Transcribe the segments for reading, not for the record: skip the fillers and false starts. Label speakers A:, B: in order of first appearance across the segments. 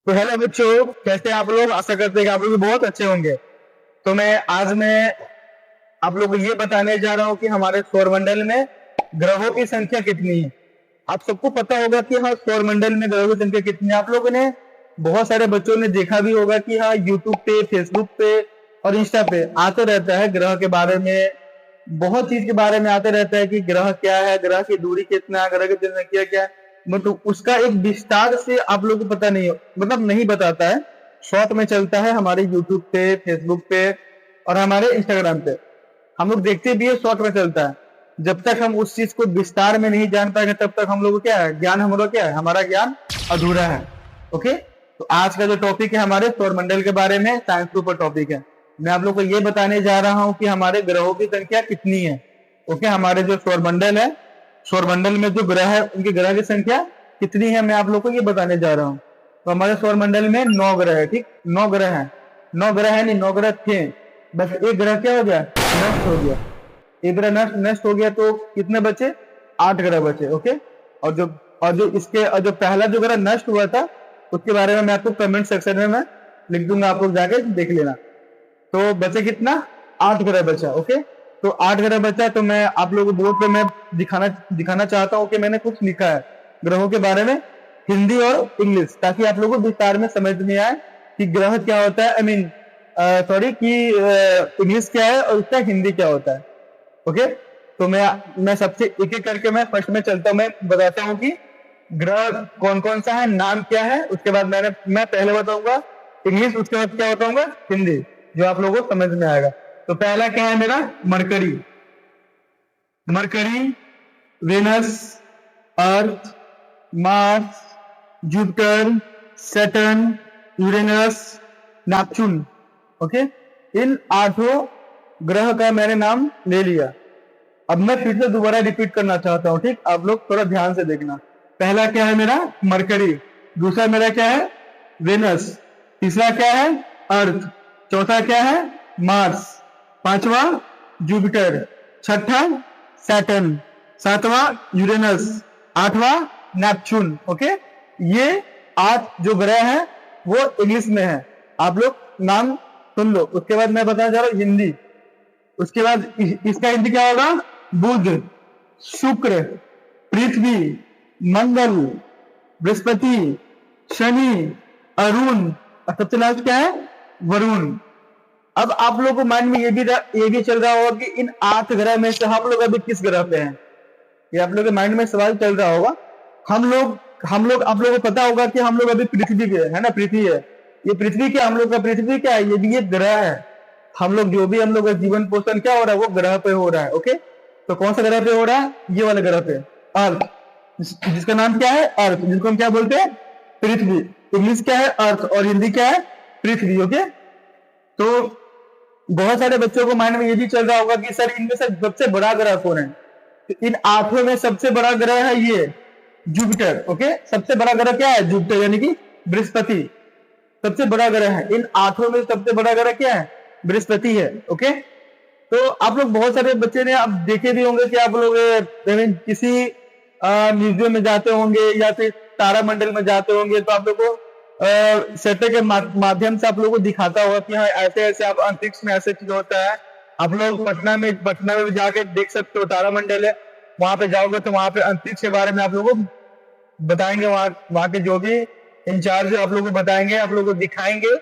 A: तो हेलो बच्चों, कैसे आप लोग? आशा करते हैं कि आप लोग भी बहुत अच्छे होंगे। तो आज मैं आप लोग को ये बताने जा रहा हूँ कि हमारे सौरमंडल में ग्रहों की संख्या कितनी है। आप सबको पता होगा कि हाँ, सौरमंडल में ग्रहों की संख्या कितनी है। आप लोगों ने बहुत सारे बच्चों ने देखा भी होगा कि हाँ, यूट्यूब पे, फेसबुक पे और इंस्टा पे आते रहता है ग्रह के बारे में, बहुत चीज के बारे में आते रहता है कि ग्रह क्या है, ग्रह की दूरी कितना है, ग्रह की जनसंख्या क्या है। मतलब उसका एक विस्तार से आप लोगों को पता नहीं, मतलब नहीं बताता है। शॉर्ट में चलता है हमारे यूट्यूब पे, फेसबुक पे और हमारे इंस्टाग्राम पे। हम लोग देखते भी है, शॉर्ट में चलता है। जब तक हम उस चीज को विस्तार में नहीं जान पाएंगे तब तक हम लोग को क्या है, ज्ञान हमारा क्या है, हमारा ज्ञान अधूरा है। ओके, तो आज का जो टॉपिक है हमारे सौरमंडल के बारे में, साइंस के ऊपर टॉपिक है। मैं आप लोग को ये बताने जा रहा हूँ कि हमारे ग्रहों की संख्या कितनी है। ओके, हमारे जो सौरमंडल है, सौरमंडल में जो ग्रह है उनकी ग्रह की संख्या कितनी है, मैं आप लोग को ये बताने जा रहा हूँ। तो हमारे सौरमंडल में 9 ग्रह है। ठीक, 9 ग्रह है। 9 ग्रह है नहीं, 9 ग्रह थे, बस एक ग्रह क्या हो गया, नष्ट हो गया। एक ग्रह नष्ट हो गया तो कितने बचे, 8 ग्रह बचे। ओके, और जो पहला जो ग्रह नष्ट हुआ था उसके बारे में मैं आपको कमेंट सेक्शन में मैं लिख दूंगा, आप लोग जाके देख लेना। तो बचे कितना, 8 ग्रह बचा। ओके, तो 8 ग्रह बचा। तो मैं आप लोगों को बोर्ड पे मैं दिखाना चाहता हूँ कि मैंने कुछ लिखा है ग्रहों के बारे में, हिंदी और इंग्लिश, ताकि आप लोगों को विस्तार में समझ में आए कि ग्रह क्या होता है, सॉरी कि इंग्लिश क्या है और उसका हिंदी क्या होता है। ओके, तो मैं सबसे एक एक करके मैं फर्स्ट में चलता हूँ, मैं बताता हूँ कि ग्रह कौन कौन सा है, नाम क्या है। उसके बाद मैं पहले बताऊंगा इंग्लिश, उसके बाद क्या बताऊंगा हिंदी, जो आप लोगों को समझ में आएगा। तो पहला क्या है मेरा, Mercury. Mercury, Venus, Earth, Mars, Jupiter, Saturn, Uranus, Neptune. Okay, इन 8 ग्रह का मैंने नाम ले लिया। अब मैं फिर से दोबारा रिपीट करना चाहता हूँ। ठीक, आप लोग थोड़ा ध्यान से देखना। पहला क्या है मेरा, मरकरी। दूसरा मेरा क्या है, वेनस। तीसरा क्या है, अर्थ। चौथा क्या है, मार्स। पांचवा जुपिटर। छठा सैटर्न। सातवां यूरेनस। आठवां नेपच्यून। ओके, ये 8 जो ग्रह हैं वो इंग्लिश में है, आप लोग नाम सुन लो। उसके बाद मैं बताना चाह रहा हूँ हिंदी। उसके बाद इसका हिंदी क्या होगा, बुध, शुक्र, पृथ्वी, मंगल, बृहस्पति, शनि, अरुण और सबसे लास्ट क्या है, वरुण। अब आप लोगों को माइंड में ये भी चल रहा होगा कि इन 8 ग्रह में से हम लोग अभी किस ग्रह पे हैं। ये आप लोगों के माइंड में सवाल चल रहा होगा। हम लोग आप लोगों को पता होगा कि हम लोग अभी पृथ्वी पे है ना, पृथ्वी है। ये पृथ्वी क्या, हम लोग का पृथ्वी क्या है, ये भी एक ग्रह है। हम लोग का जीवन पोषण क्या हो रहा है, वो ग्रह पे हो रहा है। ओके, तो कौन सा ग्रह पे हो रहा है, ये वाले ग्रह पे, अर्थ, जिसका नाम क्या है अर्थ, जिसको हम क्या बोलते हैं, पृथ्वी। इंग्लिश क्या है, अर्थ, और हिंदी क्या है, पृथ्वी। ओके, तो बहुत सारे बच्चों को माइंड में ये भी चल रहा होगा कि सर इनमें से सबसे बड़ा ग्रह कौन है। तो इन 8 में सबसे बड़ा ग्रह है ये जुपिटर। ओके, सबसे बड़ा ग्रह क्या है, जुपिटर, यानी कि बृहस्पति सबसे बड़ा ग्रह है। इन 8 में सबसे बड़ा ग्रह क्या है, बृहस्पति है। ओके, तो आप लोग बहुत सारे बच्चे ने आप देखे भी होंगे कि आप लोग किसी म्यूजियम में जाते होंगे या फिर तारामंडल में जाते होंगे, तो आप लोग को सेटे के माध्यम से आप लोगों को दिखाता होगा कि हाँ, ऐसे ऐसे आप अंतरिक्ष में ऐसे चीज होता है। आप लोग पटना में भी जाके देख सकते हो, तारामंडल है, वहां पे जाओगे तो वहां पे अंतरिक्ष के बारे में आप लोगों को बताएंगे। वहां के जो भी इंचार्ज आप लोगों को बताएंगे, आप लोगों को दिखाएंगे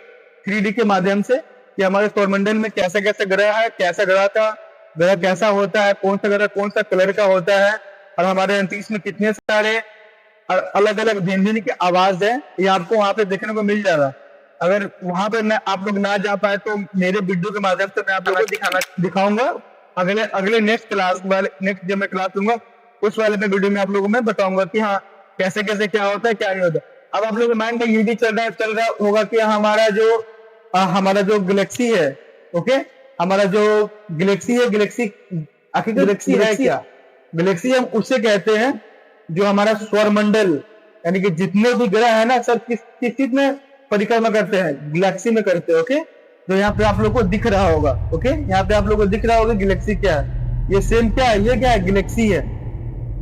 A: 3D के माध्यम से कि हमारे सौरमंडल में कैसे कैसे ग्रह है, कैसा ग्रह कैसा होता है, कौन सा ग्रह कौन सा कलर का होता है, और हमारे अंतरिक्ष में कितने सारे अलग अलग भिन्न भिन्न की आवाज है, ये आपको वहां पे देखने को मिल जाएगा। अगर वहां पे आप लोग ना जा पाए तो मेरे वीडियो के माध्यम से मैं आप लोगों को दिखाऊंगा। अगले नेक्स्ट जब मैं क्लास लूंगा उस वाले में वीडियो में आप लोगों को मैं बताऊंगा कि हाँ, कैसे कैसे क्या होता है, क्या नहीं होता। अब आप लोगों के माइंड में ये भी चल रहा होगा कि हमारा जो गैलेक्सी है, ओके, हमारा जो गैलेक्सी है, आखिर गैलेक्सी है क्या, गैलेक्सी हम उससे कहते हैं जो हमारा सौरमंडल, यानी कि जितने भी ग्रह है ना, सब किस चीज में परिक्रमा करते हैं, गैलेक्सी में करते हैं। ओके, तो यहाँ पे आप लोग को दिख रहा होगा। ओके, यहाँ पे आप लोग को दिख रहा होगा गैलेक्सी क्या है, ये सेम क्या है, ये क्या है, गैलेक्सी है।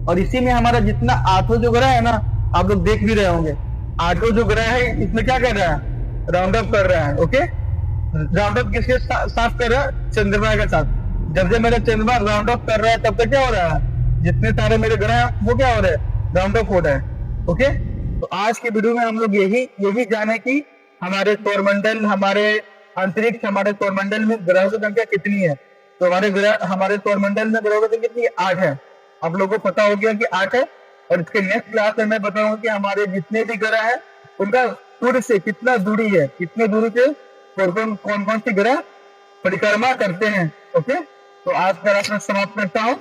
A: और इसी में हमारा जितना 8 जो ग्रह है ना, आप लोग देख भी रहे होंगे, आठों जो ग्रह है इसमें क्या कर रहा है, राउंड अप कर रहा है। ओके, राउंड अप किसके साथ कर रहा है, चंद्रमा के साथ। जब जब मेरा चंद्रमा राउंड अप कर रहा है तब तक क्या हो रहा है, जितने सारे मेरे ग्रह हैं वो क्या हो रहे हैं, राउंड अप हो रहा है। ओके, तो आज की वीडियो में हम लोग यही जाने कि हमारे सौरमंडल, हमारे अंतरिक्ष, हमारे सौरमंडल में ग्रहों की संख्या कितनी है। तो हमारे सौरमंडल में ग्रहों की संख्या कितनी है, 8 है। आप लोगों को पता हो गया कि 8 है। और इसके नेक्स्ट क्लास में मैं बताऊंगा कि हमारे जितने भी ग्रह है उनका सूर्य से कितना दूरी है, कितने दूरी से कौन कौन सी ग्रह परिक्रमा करते हैं। ओके, तो आज का समाप्त करता हूँ।